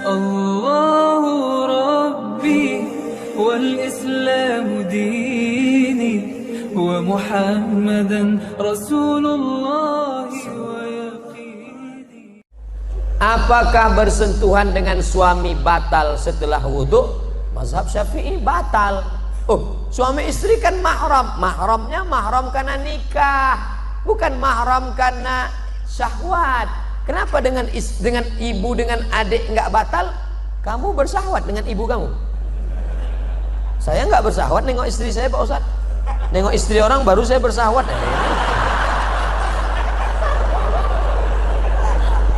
الله ربي والإسلام ديني ومحمدا رسول الله ويقيني. Apakah bersentuhan dengan suami batal setelah wudhu? Mazhab Syafi'i batal. Oh, suami istri kan mahram. Mahramnya mahram karena nikah, bukan mahram karena syahwat. Kenapa dengan ibu dengan adik nggak batal? Kamu bersahwat dengan ibu kamu. Saya nggak bersahwat nengok istri saya, Pak Ustadz. Nengok istri orang baru saya bersahwat.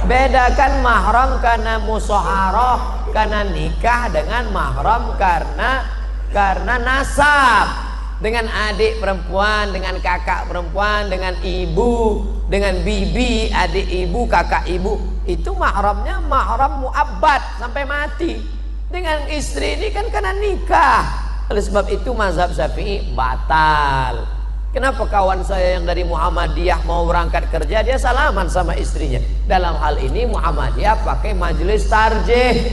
Bedakan mahram karena musyawarah, karena nikah, dengan mahram karena nasab. Dengan adik perempuan, dengan kakak perempuan, dengan ibu, dengan bibi, adik ibu, kakak ibu, itu mahramnya mahram muabbad sampai mati. Dengan istri ini kan karena nikah. Oleh sebab itu mazhab Syafi'i batal. Kenapa kawan saya yang dari Muhammadiyah mau berangkat kerja, dia salaman sama istrinya? Dalam hal ini Muhammadiyah pakai majelis tarjih.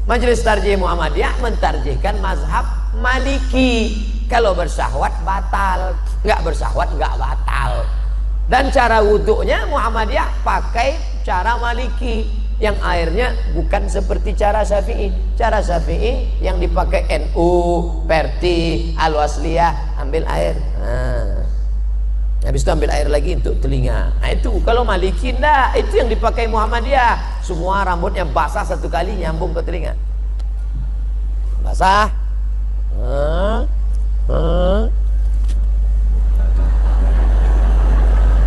Majelis tarjih Muhammadiyah mentarjihkan mazhab Maliki. Kalau bersahwat batal, nggak bersahwat nggak batal. Dan cara wudhunya Muhammadiyah pakai cara Maliki, yang airnya bukan seperti cara Syafi'i. Cara Syafi'i yang dipakai NU, Perti, Al-Wasliyah, ambil air. Habis itu ambil air lagi untuk telinga. Nah, itu kalau Maliki enggak, itu yang dipakai Muhammadiyah. Semua rambutnya basah satu kali nyambung ke telinga. Basah.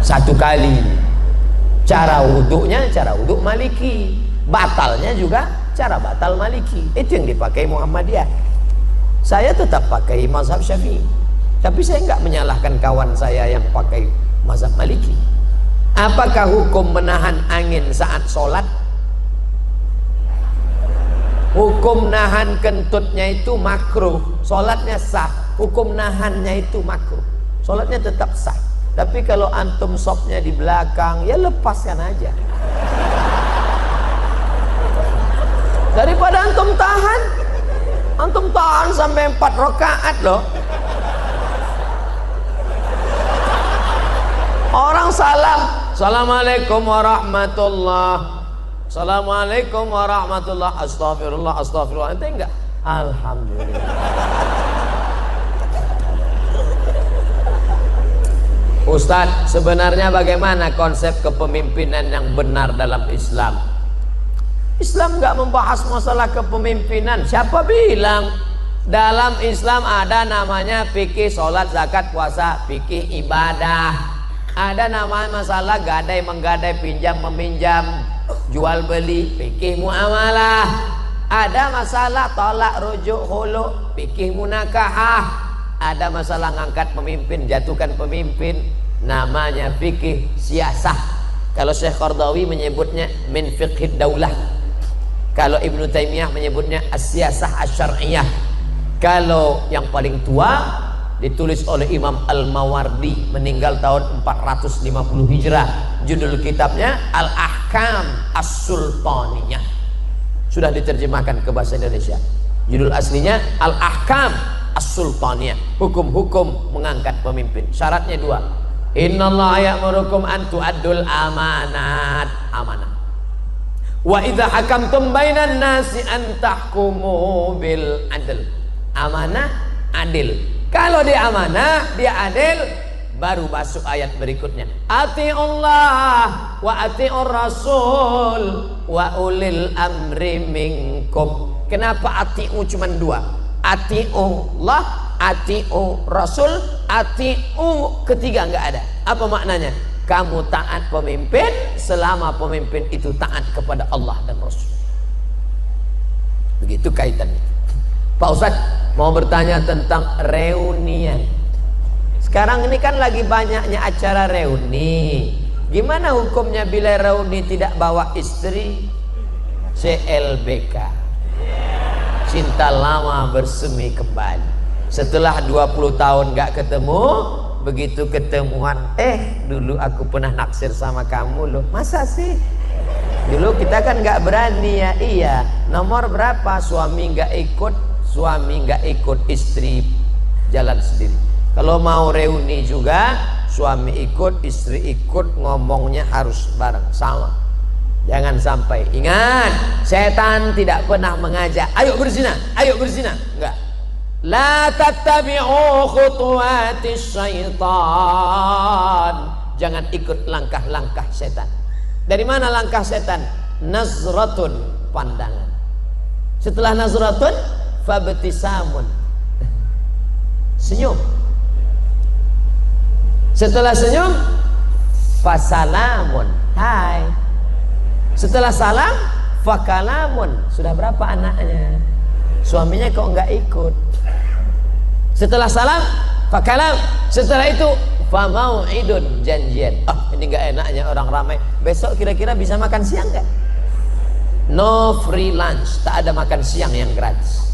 Satu kali. Cara wuduknya cara wuduk Maliki, batalnya juga cara batal Maliki. Itu yang dipakai Muhammadiyah. Saya tetap pakai mazhab Syafi'i, tapi saya nggak menyalahkan kawan saya yang pakai mazhab Maliki. Apakah hukum menahan angin saat sholat? Hukum nahan kentutnya itu makruh, sholatnya sah. Hukum nahannya itu makruh, sholatnya tetap sah. Tapi kalau antum sopnya di belakang, ya lepaskan aja. Daripada antum tahan sampai 4 rakaat loh. Orang salam, assalamualaikum warahmatullah, assalamualaikum warahmatullah, astagfirullah, astagfirullah. Ente enggak? Alhamdulillah. Ustadz, sebenarnya bagaimana konsep kepemimpinan yang benar dalam Islam? Islam nggak membahas masalah kepemimpinan. Siapa bilang? Dalam Islam ada namanya fikih sholat, zakat, puasa, fikih ibadah. Ada namanya masalah gadai, menggadai, pinjam, meminjam, jual beli, fikih muamalah. Ada masalah tolak, rujuk, khulu, fikih munakahah. Ada masalah ngangkat pemimpin, jatuhkan pemimpin, namanya fikih siyasah. Kalau Syekh Qardawi menyebutnya min fiqhid daulah. Kalau Ibnu Taimiyah menyebutnya as-siyasah asy-syar'iyyah. Kalau yang paling tua ditulis oleh Imam Al-Mawardi, meninggal tahun 450 Hijrah. Judul kitabnya Al-Ahkam As-Sultaniyah. Sudah diterjemahkan ke bahasa Indonesia. Judul aslinya Al-Ahkam As-Sultaniyah, hukum-hukum mengangkat pemimpin. Syaratnya 2. Innallaha ya'murukum an tu'addul amanat, amanah. Wa idza hakamtum bainan nasi an tahkumu bil adl. Amanah, adil. Kalau dia amanah, dia adil, baru masuk ayat berikutnya. Atiullah wa atiur rasul wa ulil amri minkum. Kenapa atiu cuma 2? Atiullah, atiu rasul, atiu ketiga nggak ada. Apa maknanya? Kamu taat pemimpin selama pemimpin itu taat kepada Allah dan Rasul. Begitu kaitannya. Pak Ustadz mau bertanya tentang reunian. Sekarang ini kan lagi banyaknya acara reuni. Gimana hukumnya bila reuni tidak bawa istri? CLBK, cinta lama bersemi kembali. Setelah 20 tahun gak ketemu, begitu ketemuan, dulu aku pernah naksir sama kamu loh. Masa sih? Dulu kita kan nggak berani ya. Iya, nomor berapa suami nggak ikut, istri jalan sendiri. Kalau mau reuni juga, suami ikut, istri ikut, ngomongnya harus bareng sama. Jangan sampai, ingat, setan tidak pernah mengajak ayo berzina, enggak. La tattabi'u khutuwatis syaitan. Jangan ikut langkah-langkah setan. Dari mana langkah setan? Nazratun, pandangan. Setelah nazratun, fabtisamun, senyum. Setelah senyum, fasalamun, hai. Setelah salam, fakalamun. Sudah berapa anaknya? Suaminya kok enggak ikut. Setelah salam, fakalam. Setelah itu famau'idun, janjian. Ini enggak enaknya orang ramai. Besok kira-kira bisa makan siang enggak? No free lunch, tak ada makan siang yang gratis.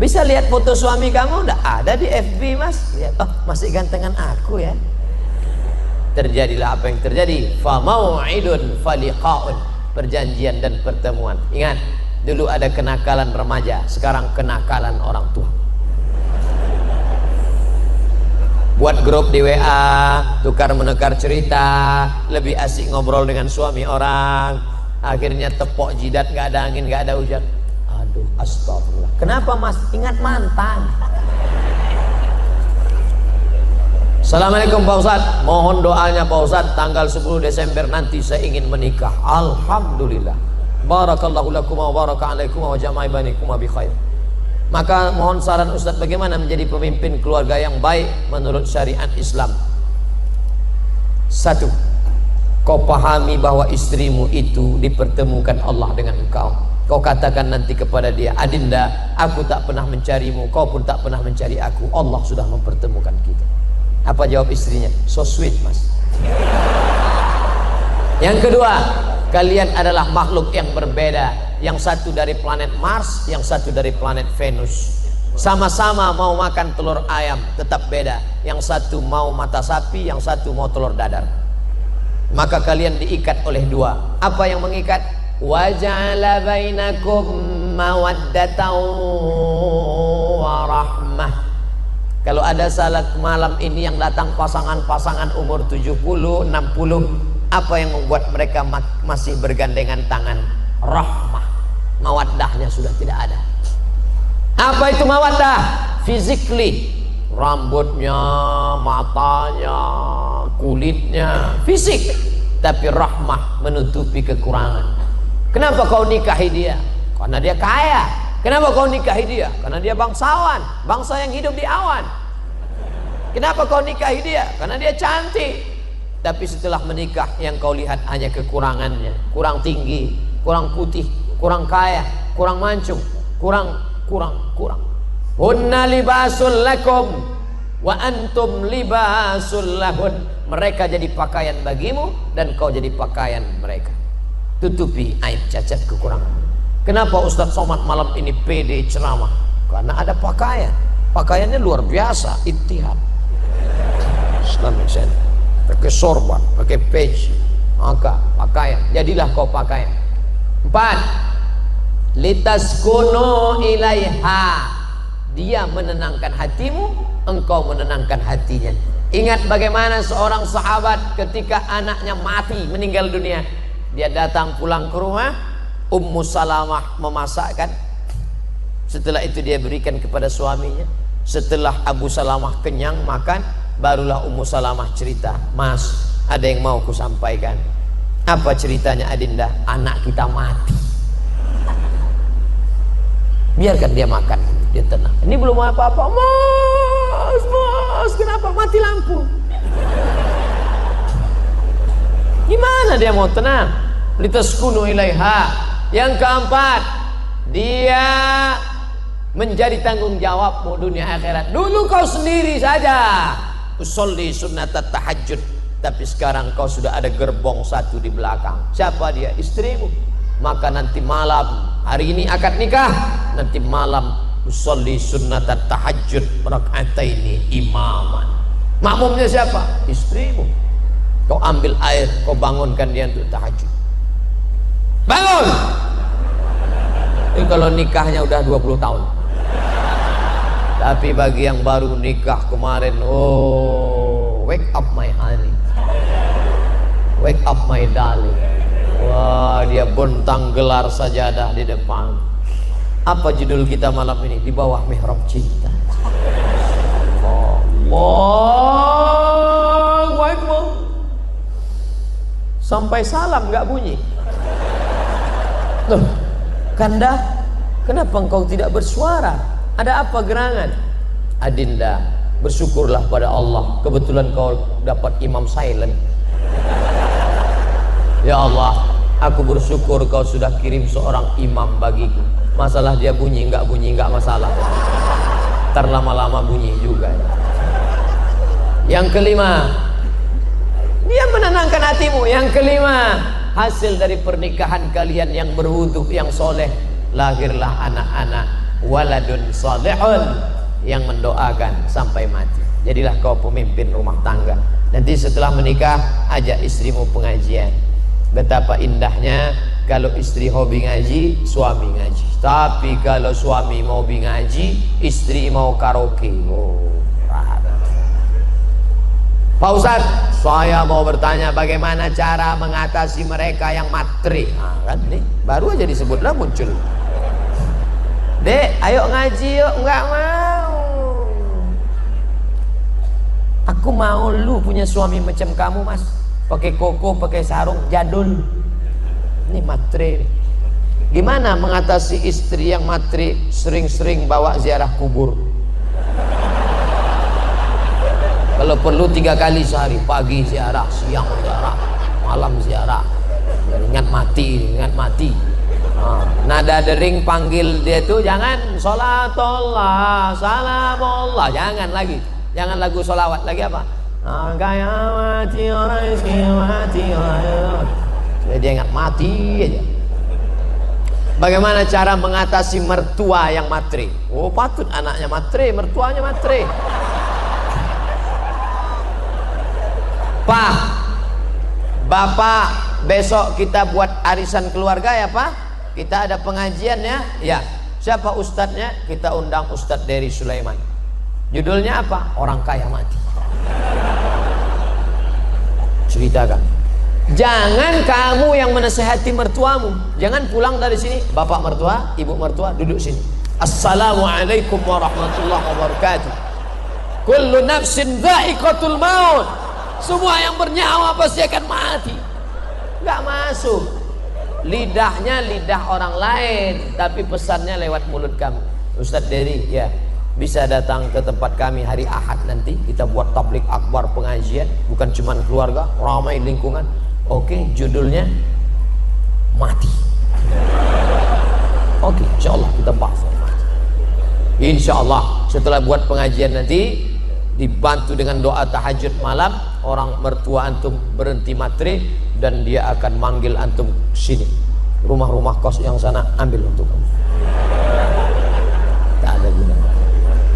Bisa lihat foto suami kamu? Enggak ada di FB, Mas. Lihat, masih gantengan aku ya. Terjadilah apa yang terjadi. Famau'idun faliqa'un, perjanjian dan pertemuan. Ingat, dulu ada kenakalan remaja, sekarang kenakalan orang tua. Buat grup di WA, tukar menukar cerita, lebih asik ngobrol dengan suami orang. Akhirnya tepok jidat, nggak ada angin, nggak ada hujan. Aduh, astagfirullah. Kenapa, Mas? Ingat mantan. Assalamualaikum Pak Ustadz, mohon doanya Pak Ustadz, tanggal 10 Desember nanti saya ingin menikah. Alhamdulillah. Barakallahu lakum wa baraka alaikum wa jama'i bainakum bi khair. Maka mohon saran Ustadz, bagaimana menjadi pemimpin keluarga yang baik menurut syariat Islam. 1. Kau pahami bahwa istrimu itu dipertemukan Allah dengan engkau. Kau katakan nanti kepada dia, Adinda, aku tak pernah mencarimu, kau pun tak pernah mencari aku. Allah sudah mempertemukan kita. Apa jawab istrinya? So sweet, Mas. Yang kedua, kalian adalah makhluk yang berbeda. Yang satu dari planet Mars, yang satu dari planet Venus. Sama-sama mau makan telur ayam, tetap beda. Yang satu mau mata sapi, yang satu mau telur dadar. Maka kalian diikat oleh dua. Apa yang mengikat? Wa ja'ala bainakum mawaddatan wa rahmah. Kalau ada salat malam ini yang datang pasangan-pasangan umur 70, 60, apa yang membuat mereka masih bergandengan tangan? Rahmah. Mawaddahnya sudah tidak ada. Apa itu mawaddah? Physically, rambutnya, matanya, kulitnya, fisik. Tapi rahmah menutupi kekurangan. Kenapa kau nikahi dia? Karena dia kaya. Kenapa kau nikahi dia? Karena dia bangsawan, bangsa yang hidup di awan. Kenapa kau nikahi dia? Karena dia cantik. Tapi setelah menikah yang kau lihat hanya kekurangannya. Kurang tinggi, kurang putih, kurang kaya, kurang mancung, kurang. Hunna libasul lakum wa antum libasul lahun. Mereka jadi pakaian bagimu dan kau jadi pakaian mereka. Tutupi aib, cacat, kekurangan. Kenapa Ustadz Somad malam ini pede ceramah? Karena ada pakaian. Pakaiannya luar biasa, ittihad Islamic Center. Pakai sorban, pakai peci, maka pakaian. Jadilah kau pakaian. 4. Litaskunu ilaiha. Dia menenangkan hatimu, engkau menenangkan hatinya. Ingat bagaimana seorang sahabat ketika anaknya mati, meninggal dunia, dia datang pulang ke rumah, Ummu Salamah memasakkan. Setelah itu dia berikan kepada suaminya. Setelah Abu Salamah kenyang makan, barulah Ummu Salamah cerita, Mas, ada yang mau ku sampaikan. Apa ceritanya Adinda? Anak kita mati. Biarkan dia makan, dia tenang. Ini belum apa-apa. Mas, kenapa mati lampu? Gimana dia mau tenang? Litaskunu ilaiha. Yang keempat, dia menjadi tanggung jawabmu dunia akhirat. Dulu kau sendiri saja usolli sunnatat tahajud, tapi sekarang kau sudah ada gerbong satu di belakang. Siapa dia? Istrimu. Maka nanti malam, hari ini akad nikah, nanti malam usolli sunnatat tahajud raka'ataini imaman. Makmumnya siapa? Istrimu. Kau ambil air, kau bangunkan dia untuk tahajud. bangun. Ini kalau nikahnya udah 20 tahun. Tapi bagi yang baru nikah kemarin, oh, wake up my honey, wake up my darling. Wah, dia bentang gelar sajadah di depan. Apa judul kita malam ini? Di bawah mihrab cinta. Allahu Akbar. Sampai salam nggak bunyi. Loh, Kanda, kenapa engkau tidak bersuara? Ada apa gerangan? Adinda, bersyukurlah pada Allah, kebetulan kau dapat imam silent. Ya Allah, aku bersyukur kau sudah kirim seorang imam bagiku. Masalah dia bunyi nggak masalah. Ntar lama-lama bunyi juga. Yang kelima, dia menenangkan hatimu. Yang kelima, hasil dari pernikahan kalian yang berwudu, yang soleh, lahirlah anak-anak waladun salihun yang mendoakan sampai mati. Jadilah kau pemimpin rumah tangga. Nanti setelah menikah, ajak istrimu pengajian. Betapa indahnya kalau istri hobi ngaji, suami ngaji. Tapi kalau suami mau ngaji, istri mau karaoke. Oh, Pak Ustadz, saya mau bertanya bagaimana cara mengatasi mereka yang matre. Nah, kan nih, baru aja disebutlah muncul. Dek, ayo ngaji yuk. Enggak mau. Aku mau lu punya suami macam kamu, Mas. Pakai koko, pakai sarung, jadul. Ini matre. Gimana mengatasi istri yang matre, sering-sering bawa ziarah kubur? Kalau perlu 3 kali sehari, pagi ziarah, siang ziarah, malam ziarah. Ingat mati, ingat mati. Nada dering panggil dia itu jangan sholatullah, salamullah, jangan lagi. Jangan lagu sholawat, lagi apa? Kayak mati orang mati orang. Dia ingat mati aja. Bagaimana cara mengatasi mertua yang matre? Oh, patut anaknya matre, mertuanya matre. Pak, Bapak, besok kita buat arisan keluarga ya Pak. Kita ada pengajian ya. Ya. Siapa ustadznya? Kita undang Ustadz Dery Sulaiman. Judulnya apa? Orang kaya mati. Ceritakan. Jangan kamu yang menasehati mertuamu. Jangan pulang dari sini, bapak mertua, ibu mertua, duduk sini. Assalamualaikum warahmatullahi wabarakatuh. Kullu nafsin dha'iqatul maut. Semua yang bernyawa pasti akan mati. Nggak masuk. Lidahnya lidah orang lain, tapi pesannya lewat mulut kamu. Ustadz Dery, ya, bisa datang ke tempat kami hari Ahad nanti. Kita buat tablik akbar pengajian, bukan cuma keluarga, ramai lingkungan. Oke, judulnya mati. Oke, insya Allah kita bahas. Insya Allah setelah buat pengajian nanti, dibantu dengan doa tahajud malam, orang mertua antum berhenti matre dan dia akan manggil antum sini. Rumah-rumah kos yang sana ambil untuk kamu. Tak ada guna.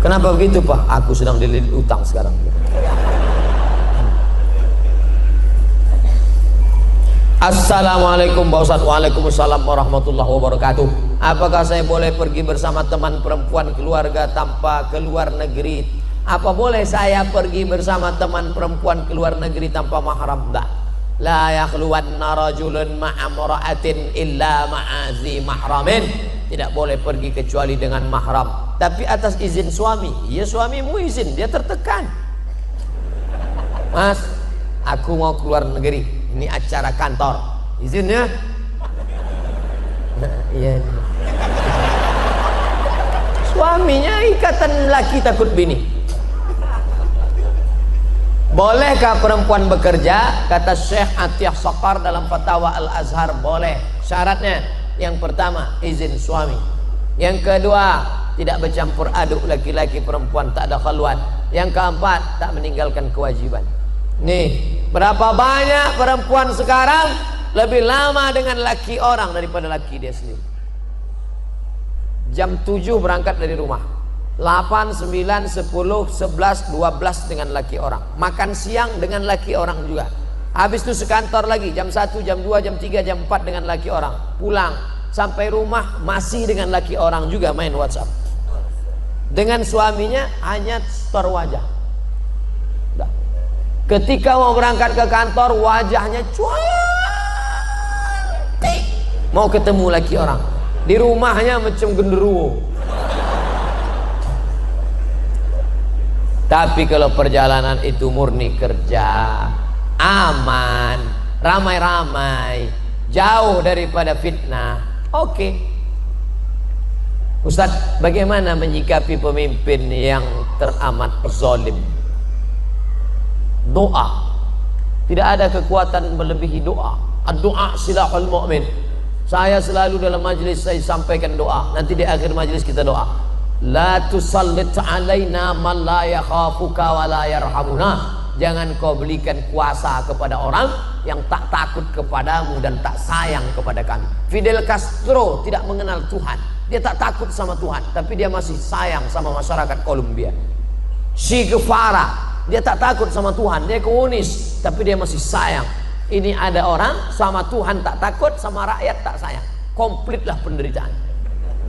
Kenapa begitu Pak? Aku sedang dililit utang sekarang. Assalamualaikum Pak Ustadz. Waalaikumsalam warahmatullahi wabarakatuh. Apakah saya boleh pergi bersama teman perempuan keluarga tanpa keluar negeri? Apa boleh saya pergi bersama teman perempuan keluar negeri tanpa mahram? Tidak. La yakhluwanna rajulun ma'amra'atin illa ma'azi mahramin. Tidak boleh pergi kecuali dengan mahram, tapi atas izin suami. Ya, suamimu izin, dia tertekan. Mas, aku mau keluar negeri. Ini acara kantor, izin ya. Nah, iya. Suaminya ikatan laki takut bini. Bolehkah perempuan bekerja? Kata Syekh Atiyah Saqar dalam Fatwa Al-Azhar, boleh. Syaratnya, yang pertama izin suami. Yang kedua, tidak bercampur aduk laki-laki perempuan, tak ada khalwat. Yang keempat, tak meninggalkan kewajiban. Nih, berapa banyak perempuan sekarang lebih lama dengan laki orang daripada laki dia sendiri. Jam 7 berangkat dari rumah, 8, 9, 10, 11, 12 dengan laki orang. Makan siang dengan laki orang juga. Habis itu sekantor lagi, jam 1, jam 2, jam 3, jam 4 dengan laki orang. Pulang, sampai rumah masih dengan laki orang juga main WhatsApp. Dengan suaminya hanya store wajah. Udah. Ketika mau berangkat ke kantor, wajahnya cantik. Mau ketemu laki orang. Di rumahnya macam genderuwo. Tapi kalau perjalanan itu murni kerja, aman, ramai-ramai, jauh daripada fitnah, oke. Ustadz, bagaimana menyikapi pemimpin yang teramat zalim? Doa. Tidak ada kekuatan melebihi doa. Doa silahul mu'min. Saya selalu dalam majlis saya sampaikan doa. Nanti di akhir majlis kita doa. La tusallit alaina man la yakhafuka wa la yarhamuna. Jangan kau belikan kuasa kepada orang yang tak takut kepadamu dan tak sayang kepada kami. Fidel Castro tidak mengenal Tuhan. Dia tak takut sama Tuhan, tapi dia masih sayang sama masyarakat Kolombia. Che Guevara, dia tak takut sama Tuhan, dia komunis, tapi dia masih sayang. Ini ada orang sama Tuhan tak takut, sama rakyat tak sayang. Komplitlah penderitaan.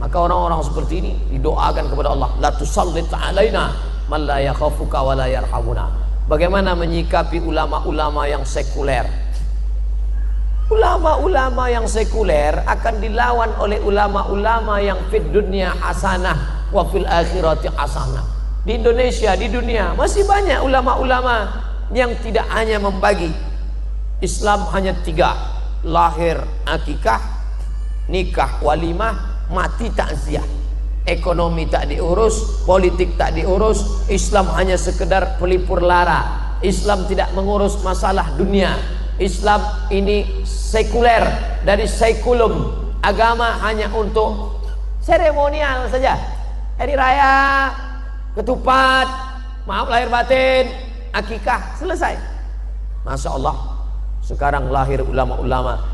Maka orang-orang seperti ini didoakan kepada Allah, la tusallit alaina man la yakhafuka wa la yarhamuna. Bagaimana menyikapi ulama-ulama yang sekuler? Ulama-ulama yang sekuler akan dilawan oleh ulama-ulama yang fid dunya hasanah wa fil akhirati hasanah. Di Indonesia, di dunia masih banyak ulama-ulama yang tidak hanya membagi. Islam hanya 3: lahir akikah, nikah walimah, mati takziah. Ekonomi tak diurus, politik tak diurus. Islam hanya sekedar pelipur lara. Islam tidak mengurus masalah dunia. Islam ini sekuler, dari sekulum. Agama hanya untuk seremonial saja. Hari raya, ketupat, maaf lahir batin, akikah, selesai. Masya Allah, sekarang lahir ulama-ulama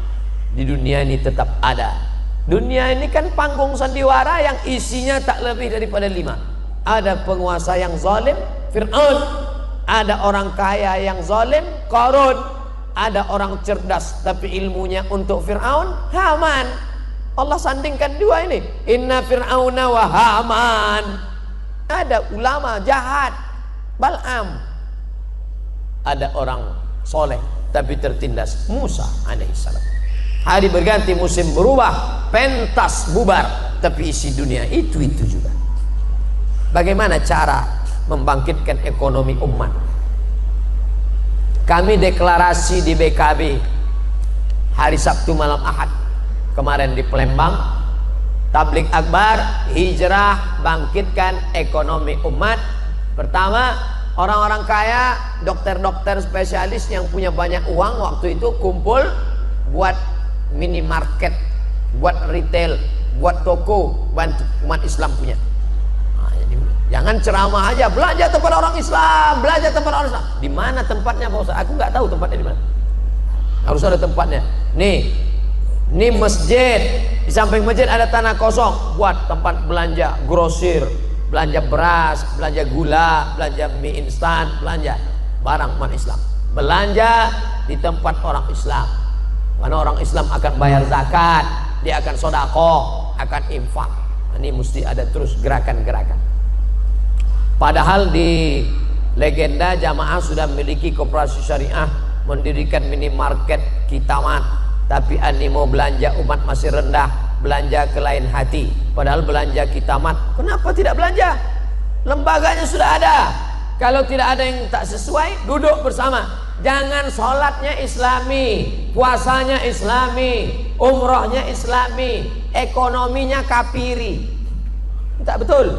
di dunia ini tetap ada. Dunia ini kan panggung sandiwara yang isinya tak lebih daripada 5. Ada penguasa yang zalim, Fir'aun. Ada orang kaya yang zalim, Qarun. Ada orang cerdas tapi ilmunya untuk Fir'aun, Haman. Allah sandingkan 2 ini. Inna Fir'auna wa Haman. Ada ulama jahat, Bal'am. Ada orang soleh tapi tertindas, Musa alaihissalam. Hari berganti, musim berubah, pentas bubar, tapi isi dunia itu juga. Bagaimana cara membangkitkan ekonomi umat? Kami deklarasi di BKB hari Sabtu malam Ahad kemarin di Palembang, tablik akbar, hijrah, bangkitkan ekonomi umat. Pertama, orang-orang kaya, dokter-dokter spesialis yang punya banyak uang waktu itu kumpul buat minimarket, buat retail, buat toko, bantu umat Islam punya. Nah, jadi, jangan ceramah aja, belajar tempat orang Islam, belajar tempat orang Islam. Di mana tempatnya Pak Ustaz? Aku nggak tahu tempatnya di mana. Harus ada tempatnya. Nih masjid, di samping masjid ada tanah kosong, buat tempat belanja grosir, belanja beras, belanja gula, belanja mie instan, belanja barang umat Islam. Belanja di tempat orang Islam. Karena orang Islam akan bayar zakat, dia akan sodakoh, akan infak. Ini mesti ada terus gerakan-gerakan. Padahal di legenda jamaah sudah memiliki koperasi syariah, mendirikan minimarket kitamat, tapi animo belanja umat masih rendah, belanja ke lain hati. Padahal belanja kitamat, kenapa tidak belanja? Lembaganya sudah ada. Kalau tidak ada yang tak sesuai, duduk bersama. Jangan sholatnya islami, puasanya islami, umrohnya islami, ekonominya kafiri. Tak betul.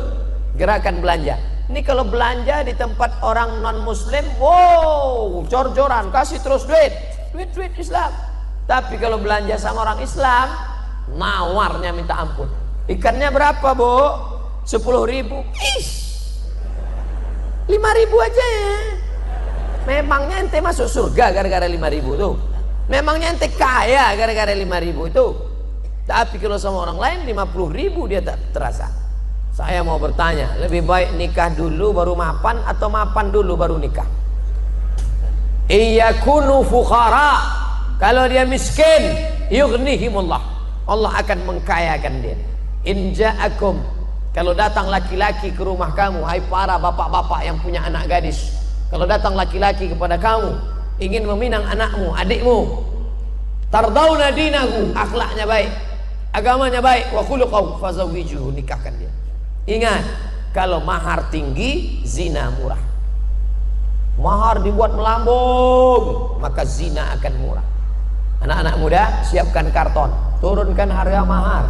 Gerakan belanja. Ini kalau belanja di tempat orang non muslim, wow, jor-joran, kasih terus duit Islam. Tapi kalau belanja sama orang Islam, nawarnya minta ampun. Ikannya berapa, Bu? 10.000. 5.000 aja ya. Memangnya ente masuk surga gara-gara 5.000 tuh? Memangnya ente kaya gara-gara 5.000 itu? Tapi kalau sama orang lain 50.000 dia tak terasa. Saya mau bertanya, lebih baik nikah dulu baru mapan atau mapan dulu baru nikah? iyakunu fuqara, kalau dia miskin, yughnihimullah, Allah akan mengkayakan dia. In ja'akum, kalau datang laki-laki ke rumah kamu, hai para bapak-bapak yang punya anak gadis, kalau datang laki-laki kepada kamu ingin meminang anakmu, adikmu, tardawna dinahu, akhlaknya baik, agamanya baik, wa khuluquhu fazawwijuhu, nikahkan dia. Ingat, kalau mahar tinggi, zina murah. Mahar dibuat melambung, maka zina akan murah. Anak-anak muda, siapkan karton, turunkan harga mahar,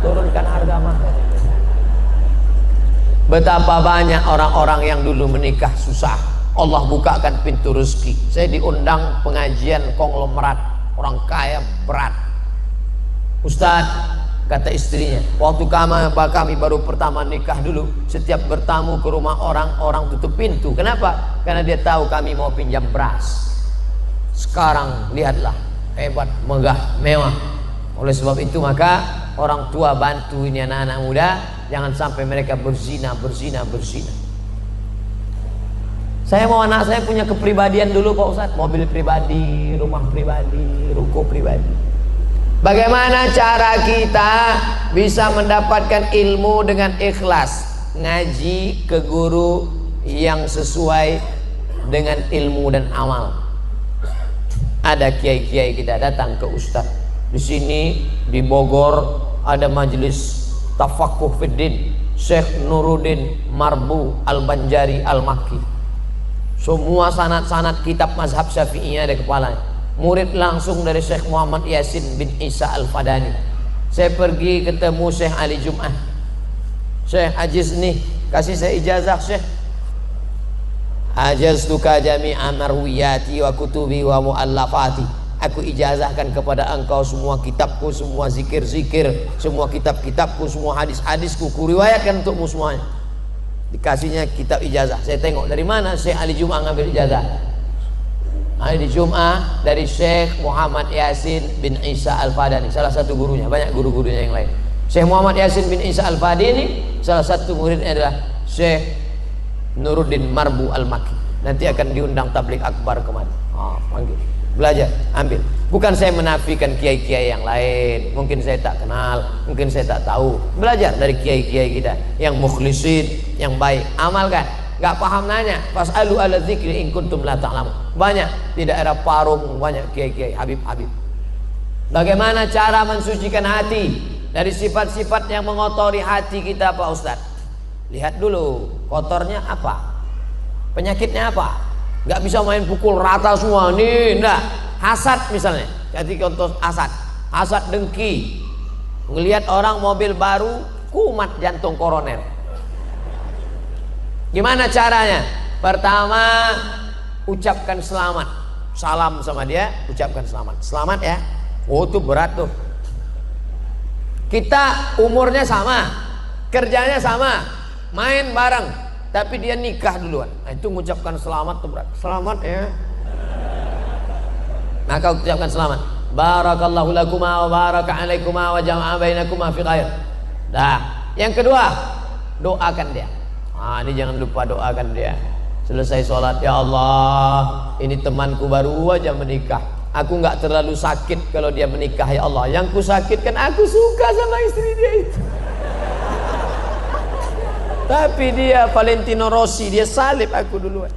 turunkan harga mahar. Betapa banyak orang-orang yang dulu menikah susah, Allah bukakan pintu rezeki. Saya diundang pengajian konglomerat, orang kaya berat. Ustaz, kata istrinya, waktu kami baru pertama nikah dulu, setiap bertamu ke rumah orang tutup pintu. Kenapa? Karena dia tahu kami mau pinjam beras. Sekarang lihatlah, hebat, megah, mewah. Oleh sebab itu maka orang tua bantu ini anak-anak muda, jangan sampai mereka berzina. Saya mau anak saya punya kepribadian dulu Pak Ustaz, mobil pribadi, rumah pribadi, ruko pribadi. Bagaimana cara kita bisa mendapatkan ilmu dengan ikhlas? Ngaji ke guru yang sesuai dengan ilmu dan amal. Ada kiai-kiai kita datang ke Ustaz. Di sini di Bogor ada majelis tafakuh fiddin, Syekh Nuruddin Marbu Al-Banjari Al-Makki. Semua sanad-sanad kitab mazhab Syafi'iyah ada kepalanya. Murid langsung dari Syekh Muhammad Yasin bin Isa Al-Fadani. Saya pergi ketemu Syekh Ali Jum'ah. Syekh ajiz nih, kasih saya ijazah Syekh. Ajaztuka jami'a marwiyati wa kutubi wa mu'allafati. Aku ijazahkan kepada engkau semua kitabku, semua zikir-zikir, semua kitab-kitabku, semua hadis-hadisku, kuriwayatkan untukmu semuanya. Dikasihnya kitab ijazah. Saya tengok dari mana Syekh Ali Jum'ah ngambil ijazah. Ali Jum'ah dari Syekh Muhammad Yasin bin Isa Al-Fadani, salah satu gurunya, banyak guru-gurunya yang lain. Syekh Muhammad Yasin bin Isa Al-Fadani, salah satu muridnya adalah Syekh Nuruddin Marbu Al-Makki. Nanti akan diundang tabligh akbar kemari. Panggil, belajar, ambil. Bukan saya menafikan kiai-kiai yang lain, mungkin saya tak kenal, mungkin saya tak tahu. Belajar dari kiai-kiai kita yang mukhlisin, yang baik, amalkan. Gak paham nanya, fas'alu ala dzikri in kuntum la ta'lamun. Banyak di daerah Parung, banyak kiai-kiai, habib-habib. Bagaimana cara mensucikan hati dari sifat-sifat yang mengotori hati kita Pak Ustaz? Lihat dulu, kotornya apa? Penyakitnya apa? Gak bisa main pukul rata semua nih, enggak. Hasad misalnya, jadi contoh hasad dengki, ngelihat orang mobil baru, kumat jantung koroner. Gimana caranya? Pertama, ucapkan selamat, salam sama dia, ucapkan selamat ya. Oh itu berat tuh. Kita umurnya sama, kerjanya sama, main bareng, tapi dia nikah duluan. Nah, itu mengucapkan selamat tuh berat. Selamat ya. Maka ucapkan selamat. Barakallahu lakuma wa baraka alaikuma wa jama'a bainakuma fi khair. Nah, yang kedua, doakan dia. Ini jangan lupa doakan dia. Selesai sholat, ya Allah, ini temanku baru aja menikah. Aku nggak terlalu sakit kalau dia menikah ya Allah. Yang ku sakitkan, aku suka sama istri dia itu. Tapi dia Valentino Rossi, dia salib aku duluan.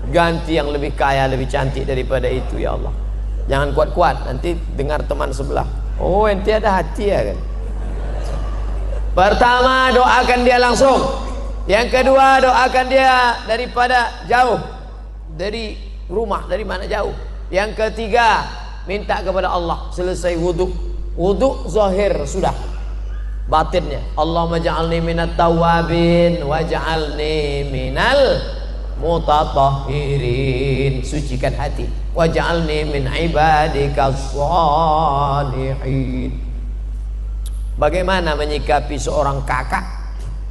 Ganti yang lebih kaya, lebih cantik daripada itu ya Allah. Jangan kuat-kuat, nanti dengar teman sebelah, oh ente ada hati ya kan. Pertama, doakan dia langsung. Yang kedua, doakan dia daripada jauh, dari rumah, dari mana jauh. Yang ketiga, minta kepada Allah. Selesai wudhu zahir sudah, batinnya Allahumma ja'alni minat tawabin waj'alni minal mutatahhirin, sucikan hati. Waj'alni min ibadikas shalihin. Bagaimana menyikapi seorang kakak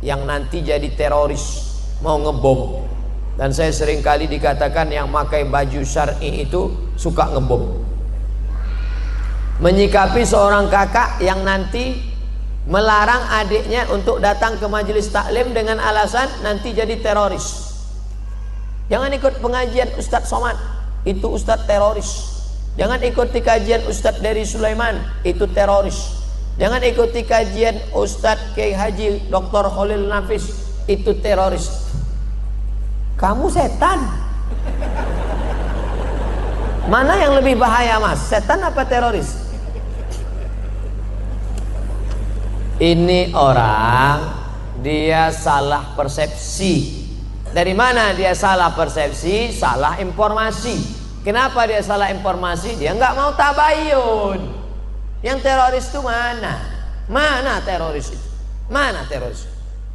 yang nanti jadi teroris, mau ngebom? Dan saya sering kali dikatakan yang pakai baju syar'i itu suka ngebom. Menyikapi seorang kakak yang nanti melarang adiknya untuk datang ke majelis taklim dengan alasan nanti jadi teroris. Jangan ikut pengajian Ustadz Somad, itu Ustadz teroris. Jangan ikuti kajian Ustadz Dery Sulaiman, itu teroris. Jangan ikuti kajian Ustadz Kiai Haji Dr. Khalil Nafis, itu teroris. Kamu setan. Mana yang lebih bahaya mas, setan apa teroris? Ini orang dia salah persepsi. Dari mana dia salah persepsi? Salah informasi. Kenapa dia salah informasi? Dia nggak mau tabayun. Yang teroris itu mana? Mana teroris itu? Mana teroris?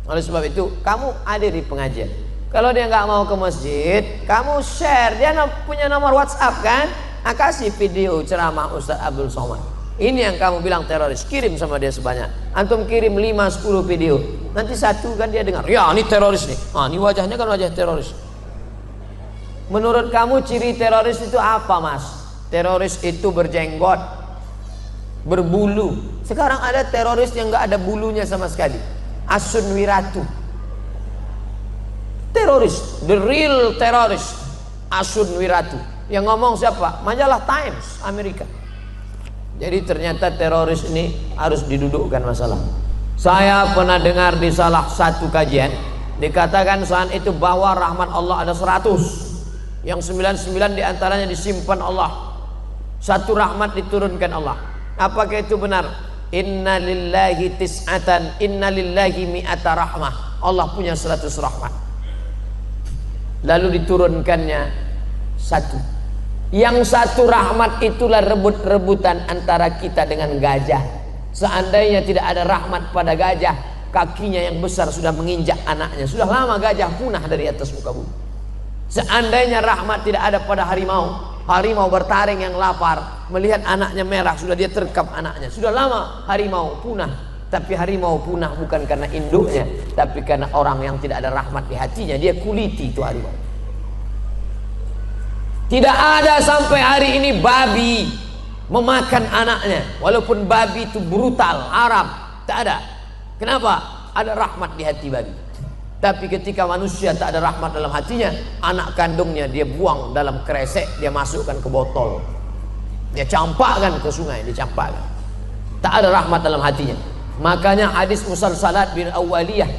Oleh sebab itu kamu hadiri pengajian. Kalau dia nggak mau ke masjid, kamu share. Dia punya nomor WhatsApp kan? Kasih video ceramah Ustadz Abdul Somad. Ini yang kamu bilang teroris, kirim sama dia sebanyak. Antum kirim 5-10 video. Nanti satu kan dia dengar, ya ini teroris nih. Ini wajahnya kan wajah teroris. Menurut kamu ciri teroris itu apa mas? Teroris itu berjenggot, berbulu. Sekarang ada teroris yang nggak ada bulunya sama sekali. Asun Wiratu. Teroris, the real teroris. Asun Wiratu. Yang ngomong siapa? Majalah Times Amerika. Jadi ternyata teroris ini harus didudukkan masalah. Saya pernah dengar di salah satu kajian dikatakan saat itu bahwa rahmat Allah ada 100, yang 99 diantaranya disimpan Allah, satu rahmat diturunkan Allah. Apakah itu benar? Inna lillahi tis'atan, inna lillahi mi'ata rahmah. Allah punya 100 rahmat, lalu diturunkannya satu. Yang satu rahmat itulah rebut-rebutan antara kita dengan gajah. Seandainya tidak ada rahmat pada gajah, kakinya yang besar sudah menginjak anaknya. Sudah lama gajah punah dari atas muka bumi. Seandainya rahmat tidak ada pada harimau, harimau bertaring yang lapar melihat anaknya merah, sudah dia terkam anaknya. Sudah lama harimau punah. Tapi harimau punah bukan karena induknya, tapi karena orang yang tidak ada rahmat di hatinya. Dia kuliti itu harimau. Tidak ada sampai hari ini babi memakan anaknya, walaupun babi itu brutal, haram, tak ada. Kenapa? Ada rahmat di hati babi. Tapi ketika manusia tak ada rahmat dalam hatinya, anak kandungnya dia buang dalam kresek, dia masukkan ke botol, dia campakkan ke sungai, dia campakkan. Tak ada rahmat dalam hatinya. Makanya hadis musalsalat bil awwaliyah.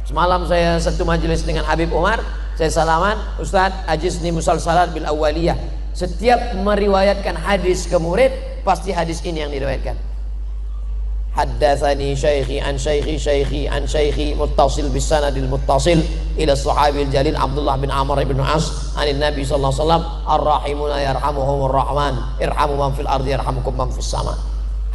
Semalam saya satu majelis dengan Habib Umar, saya salaman, Ustadz ajizni musalsalat bil awwaliyah. Setiap meriwayatkan hadis ke murid, pasti hadis ini yang diriwayatkan. Haddatsani syaikhi an syaikhi syaikhi an syaikhi muttasil bis sanadil muttasil ila sahabil jalil Abdullah bin Amr bin As anin Nabi sallallahu alaihi wasallam ar-rahimuna yarhamuhumur rahman irhamu man fil ardi yarhamukum man fis sama.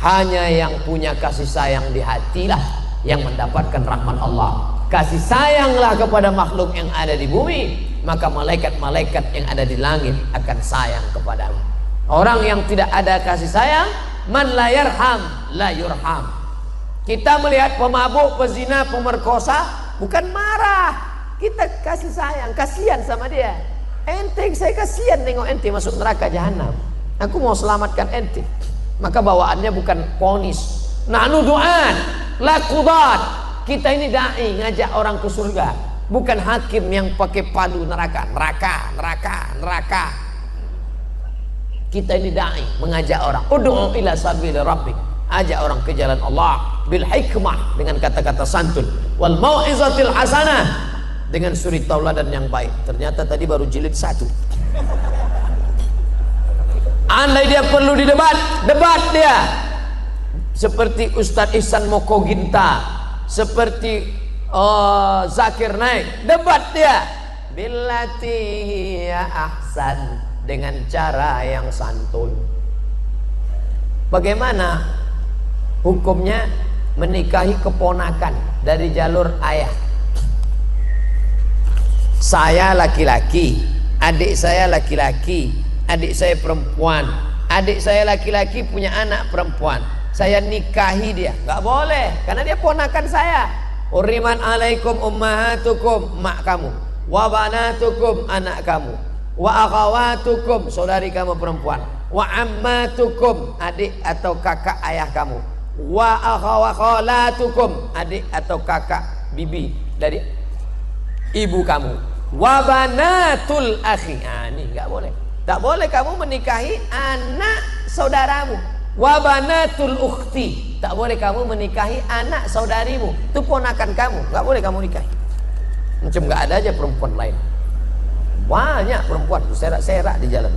Hanya yang punya kasih sayang di hatilah yang mendapatkan rahmat Allah. Kasih sayanglah kepada makhluk yang ada di bumi, maka malaikat-malaikat yang ada di langit akan sayang kepadamu. Orang yang tidak ada kasih sayang, man la yarham la yurham. Kita melihat pemabuk, pezina, pemerkosa, bukan marah, kita kasih sayang, kasihan sama dia. Ente, saya kasihan tengok ente masuk neraka jahanam, aku mau selamatkan ente. Maka bawaannya bukan ponis, nahnu du'an la qudat. Kita ini dai, ngajak orang ke surga, bukan hakim yang pakai palu neraka. Kita ini dai, mengajak orang. Ud'u ila sabil rabbik, ajak orang ke jalan Allah bil hikmah, dengan kata-kata santun, wal mau'izatil hasanah, dengan suri tauladan yang baik. Ternyata tadi baru jilid 1. Andai dia perlu didebat, debat dia. Seperti Ustadz Ihsan Mokoginta, seperti Zakir Naik, debat dia billati ya ahsan, dengan cara yang santun. Bagaimana hukumnya menikahi keponakan dari jalur ayah? Saya laki-laki, adik saya laki-laki, adik saya perempuan, adik saya laki-laki punya anak perempuan, saya nikahi dia, nggak boleh, karena dia ponakan saya. Uriman alaikum ummahatukum, mak kamu, wa banatukum, anak kamu, wa akhawatukum, saudari kamu perempuan, wa ammatukum, adik atau kakak ayah kamu, wa akhawakhalatukum, adik atau kakak bibi dari ibu kamu, Wa banatul akhi. Ini enggak boleh. Tak boleh kamu menikahi anak saudaramu. Wa banatul ukhti. Tak boleh kamu menikahi anak saudarimu. Itu ponakan kamu, enggak boleh kamu nikahi. Macam enggak ada aja perempuan lain. Banyak perempuan serak-serak di jalan.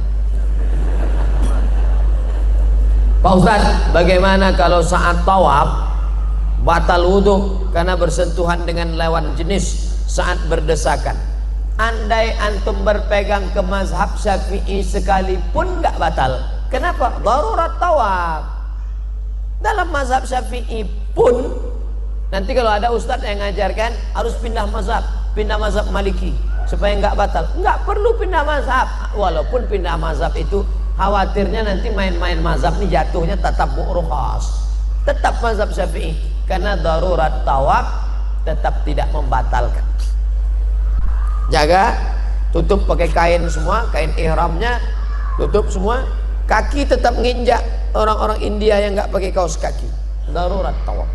Pak Ustaz, bagaimana kalau saat tawaf batal wudhu karena bersentuhan dengan lawan jenis saat berdesakan? Andai antum berpegang ke mazhab Syafi'i sekalipun nggak batal. Kenapa? Darurat tawaf. Dalam mazhab Syafi'i pun nanti kalau ada ustadz yang ngajarkan harus pindah mazhab Maliki supaya nggak batal. Nggak perlu pindah mazhab. Walaupun pindah mazhab itu khawatirnya nanti main-main mazhab ini jatuhnya tatap rukhas. Tetap mazhab Syafi'i karena darurat tawaf tetap tidak membatalkan. Jaga, tutup pakai kain semua, kain ihramnya tutup semua, kaki tetap nginjak. Orang-orang India yang nggak pakai kaos kaki, darurat tawaf.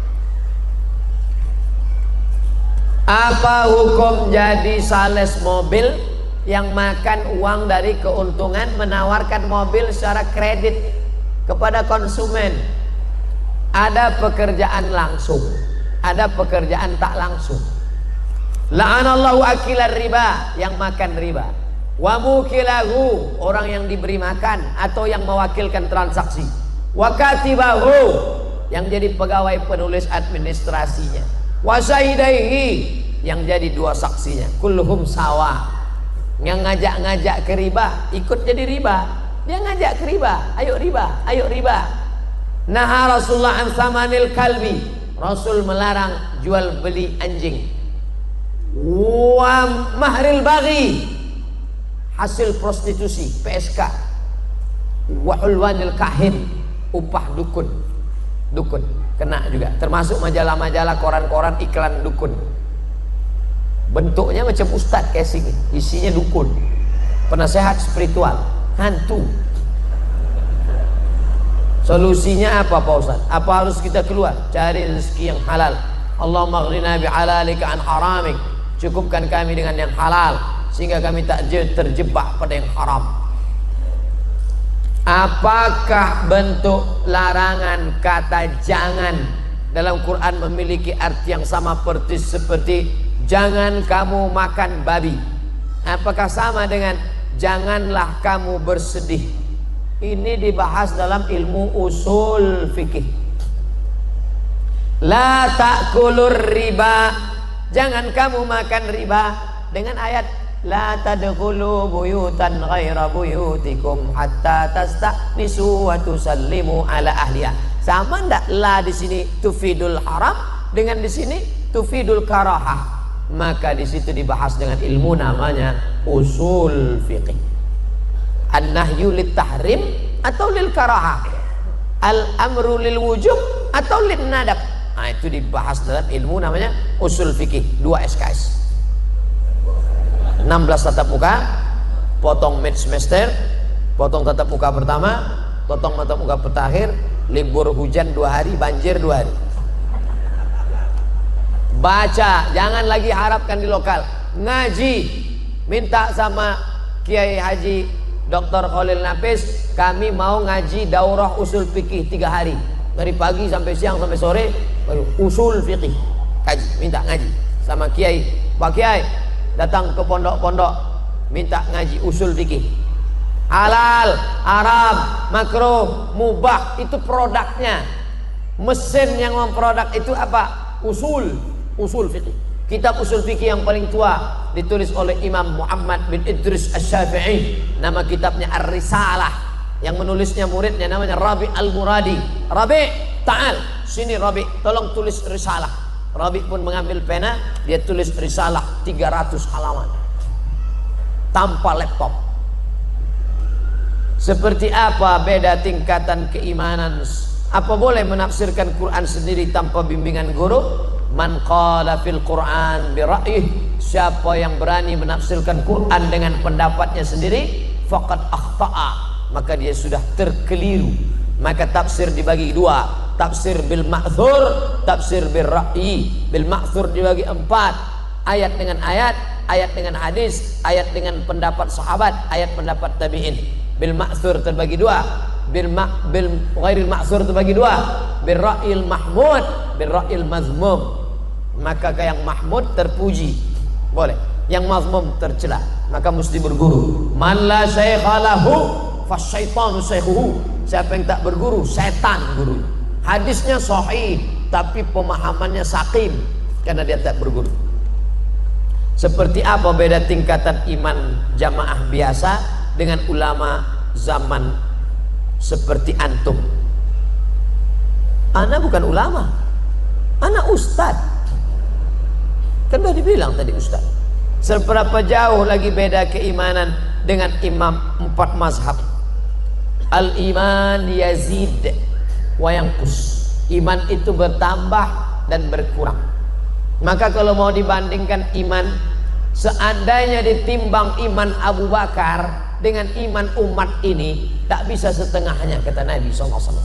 Apa hukum jadi sales mobil yang makan uang dari keuntungan menawarkan mobil secara kredit kepada konsumen? Ada pekerjaan langsung, ada pekerjaan tak langsung. La'anallahu akilar riba, yang makan riba. Wa mukilahu, orang yang diberi makan atau yang mewakilkan transaksi. Wa katibahu, yang jadi pegawai penulis administrasinya. Wa syahidaihi, yang jadi dua saksinya. Kulluhum sawa. Yang ngajak-ngajak ke riba ikut jadi riba. Dia ngajak ke riba, ayo riba, ayo riba. Naha Rasulullah an samanil kalbi, Rasul melarang jual beli anjing. Wa mahril baghi, hasil prostitusi, PSK. Wa hulwanil kahin, upah dukun. Dukun kena juga, termasuk majalah-majalah, koran-koran iklan dukun. Bentuknya macam ustadz casing, isinya dukun, penasehat spiritual, hantu. Solusinya apa Pak Ustaz? Apa harus kita keluar? Cari rezeki yang halal. Allahumma aghnina bihalalika an haramik. Cukupkan kami dengan yang halal sehingga kami tak terjebak pada yang haram. Apakah bentuk larangan kata jangan dalam Quran memiliki arti yang sama seperti jangan kamu makan babi? Apakah sama dengan janganlah kamu bersedih? Ini dibahas dalam ilmu usul fikih. La ta'kulur riba, jangan kamu makan riba, dengan ayat la tadkhulu buyutan ghaira buyutikum hatta tasta'nisu wa tusallimu ala ahliha. Sama ndak la di sini tufidul haram dengan di sini tufidul karahah? Maka di situ dibahas dengan ilmu namanya usul fikih. An-nahyu lit tahrim atau lil karahah, al-amru lil wujub atau lin nadab. Nah, itu dibahas dalam ilmu namanya usul fikih. 2 SKS, 16 tatap muka, potong mid semester, potong tatap muka pertama, potong tatap muka terakhir, libur hujan 2 hari, banjir 2 hari. Baca, jangan lagi harapkan di lokal. Ngaji, minta sama Kiai Haji Dr. Khalil Nafis, kami mau ngaji daurah usul fikih 3 hari, dari pagi sampai siang sampai sore, usul fikih kaji, minta ngaji sama Kiai. Pak Kiai datang ke pondok-pondok minta ngaji usul fikih. Halal, haram, makruh, mubah, itu produknya. Mesin yang memproduk itu apa? Usul fikih. Kitab usul fikih yang paling tua ditulis oleh Imam Muhammad bin Idris Asy-Syafi'i. Nama kitabnya Ar-Risalah. Yang menulisnya muridnya namanya Rabi Al-Muradi. Rabi, ta'al, sini Rabi, tolong tulis risalah. Rabi pun mengambil pena, dia tulis risalah 300 halaman tanpa laptop. Seperti apa beda tingkatan keimanan? Apa boleh menafsirkan Quran sendiri tanpa bimbingan guru? Man qala fil Quran bi ra'yih, siapa yang berani menafsirkan Quran dengan pendapatnya sendiri, faqad akhta'a, maka dia sudah terkeliru. Maka tafsir dibagi 2, tafsir bil ma'thur, tafsir bil ra'yi. Bil ma'thur dibagi 4, ayat dengan ayat, ayat dengan hadis, ayat dengan pendapat sahabat, ayat pendapat tabi'in. Bil ma'thur terbagi dua, bil ghairil ma'thur terbagi dua, bil ra'il mahmud, bil ra'il mazmum. Maka yang mahmud terpuji boleh, yang mazmum tercela, maka mesti berguru. Man la syaikha lahu fasyaitanu syaikhuhu. Siapa yang tak berguru, setan guru. Hadisnya sahih tapi pemahamannya sakim karena dia tak berguru. Seperti apa beda tingkatan iman jamaah biasa dengan ulama zaman seperti antum? Ana bukan ulama, ana ustad. Kan sudah dibilang tadi ustaz. Seberapa jauh lagi beda keimanan dengan imam 4 mazhab. Al-iman yazid wa yanqus. Iman itu bertambah dan berkurang. Maka kalau mau dibandingkan iman, seandainya ditimbang iman Abu Bakar dengan iman umat ini, tak bisa setengahnya, kata Nabi SAW.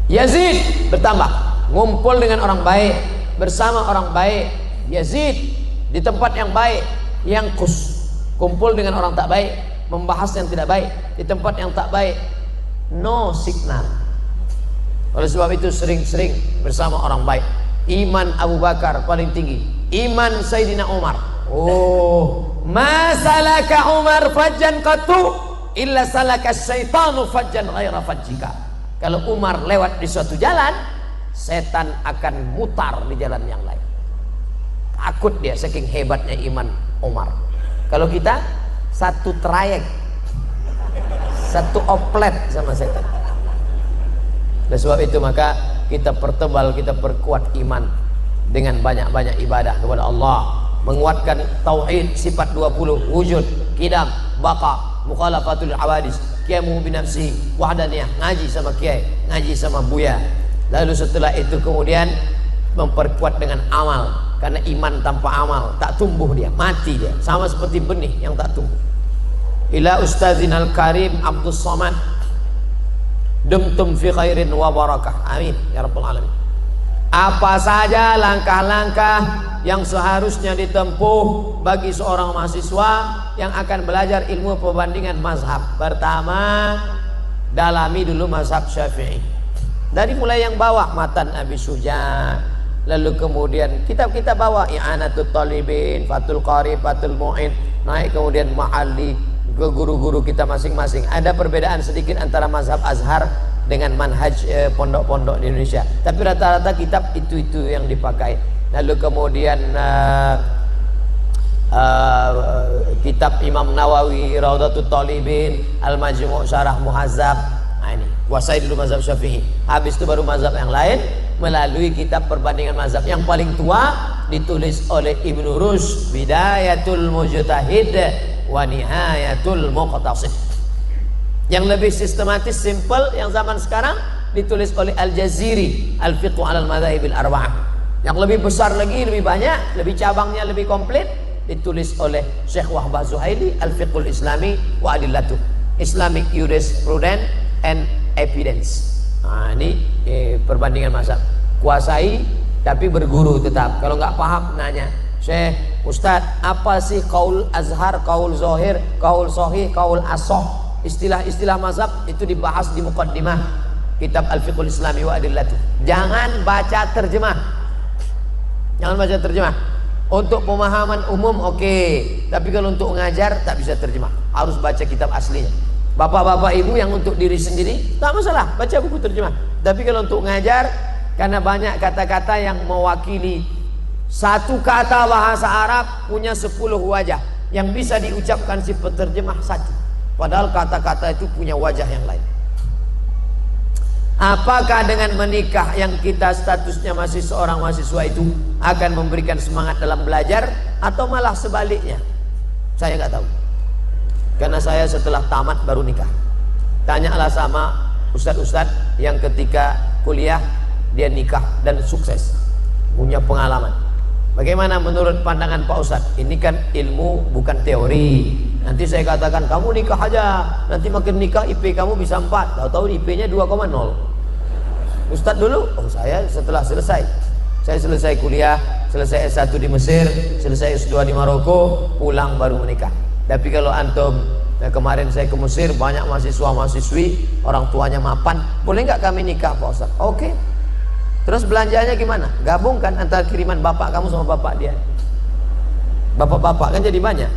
Yazid bertambah, ngumpul dengan orang baik, bersama orang baik. Yazid di tempat yang baik. Yanqus, kumpul dengan orang tak baik, membahas yang tidak baik. Di tempat yang tak baik, no signal. Oleh sebab itu sering-sering bersama orang baik. Iman Abu Bakar paling tinggi, iman Sayyidina Umar. Oh, ma salaka Umar fajjan qattu illa salaka syaitanu fajjan ghaira fajjika. Kalau Umar lewat di suatu jalan, setan akan mutar di jalan yang lain. Takut dia saking hebatnya iman Umar. Kalau kita satu trayek, satu oplet sama setan. Oleh sebab itu maka kita pertebal, kita perkuat iman dengan banyak-banyak ibadah kepada Allah, menguatkan tauhid sifat 20, wujud, qidam, baqa, mukhalafatul awadis, qiyamu bi nafsi, wahdaniyah, ngaji sama kiai, ngaji sama buya. Lalu setelah itu kemudian memperkuat dengan amal, karena iman tanpa amal tak tumbuh, dia mati, dia sama seperti benih yang tak tumbuh. Ila ustazinal karim Abdus Somad, dumtum fi khairin wa barakah, amin ya rabbal alamin. Apa saja langkah-langkah yang seharusnya ditempuh bagi seorang mahasiswa yang akan belajar ilmu perbandingan mazhab? Pertama, dalami dulu mazhab Syafi'i. Dari mulai yang bawah matan Abi Suja, lalu kemudian kitab-kitab bawah I'anatul Talibin, Fathul Qarib, Fathul Mu'in, naik kemudian Ma'ali, ke guru-guru kita masing-masing. Ada perbedaan sedikit antara mazhab Azhar dengan manhaj pondok-pondok di Indonesia, tapi rata-rata kitab itu yang dipakai. Lalu kemudian kitab Imam Nawawi, Raudatul Talibin, Al-Majmu' Syarah Muhazzab. Nah ini kuasai dulu mazhab Syafi'i. Habis itu baru mazhab yang lain melalui kitab perbandingan mazhab. Yang paling tua ditulis oleh Ibnu Rushd, Bidayatul Mujtahid wa Nihayatul Muqtasid. Yang lebih sistematis, simple, yang zaman sekarang ditulis oleh Al-Jaziri, Al-Fiqhu 'alal Madzahibil Arba'ah. Yang lebih besar lagi, lebih banyak, lebih cabangnya lebih komplit, ditulis oleh Syekh Wahbah Zuhaili, Al-Fiqhul Islami wa Adillatuh, Islamic Jurisprudence and Evidence. Nah, ini perbandingan mazhab. Kuasai tapi berguru tetap. Kalau nggak paham nanya, Syekh, Ustadz, apa sih kaul azhar, kaul zohir, kaul sohih, kaul asoh? Istilah-istilah mazhab itu dibahas di muqaddimah kitab Al-Fiqhul Islami wa Adillatuh. Jangan baca terjemah. Jangan baca terjemah. Untuk pemahaman umum oke, tapi kalau untuk ngajar tak bisa terjemah. Harus baca kitab aslinya. Bapak-bapak ibu yang untuk diri sendiri tak masalah, baca buku terjemah. Tapi kalau untuk ngajar, karena banyak kata-kata yang mewakili satu kata bahasa Arab punya 10 wajah, yang bisa diucapkan si penerjemah satu, padahal kata-kata itu punya wajah yang lain. Apakah dengan menikah yang kita statusnya masih seorang mahasiswa itu akan memberikan semangat dalam belajar, atau malah sebaliknya? Saya nggak tahu, karena saya setelah tamat baru nikah. Tanyalah sama ustadz-ustadz yang ketika kuliah dia nikah dan sukses, punya pengalaman. Bagaimana menurut pandangan Pak Ustadz? Ini kan ilmu bukan teori. Nanti saya katakan kamu nikah aja, nanti makin nikah IP kamu bisa 4, tahu-tahu IP-nya 2,0. Ustadz dulu, oh saya setelah selesai. Saya selesai kuliah, selesai S1 di Mesir, selesai S2 di Maroko, pulang baru menikah. Tapi kalau antum, kemarin saya ke Mesir, banyak mahasiswa-mahasiswi, orang tuanya mapan, boleh nggak kami nikah Pak Ustaz? Oke. Terus belanjanya gimana? Gabungkan antara kiriman bapak kamu sama bapak dia. Bapak-bapak kan jadi banyak.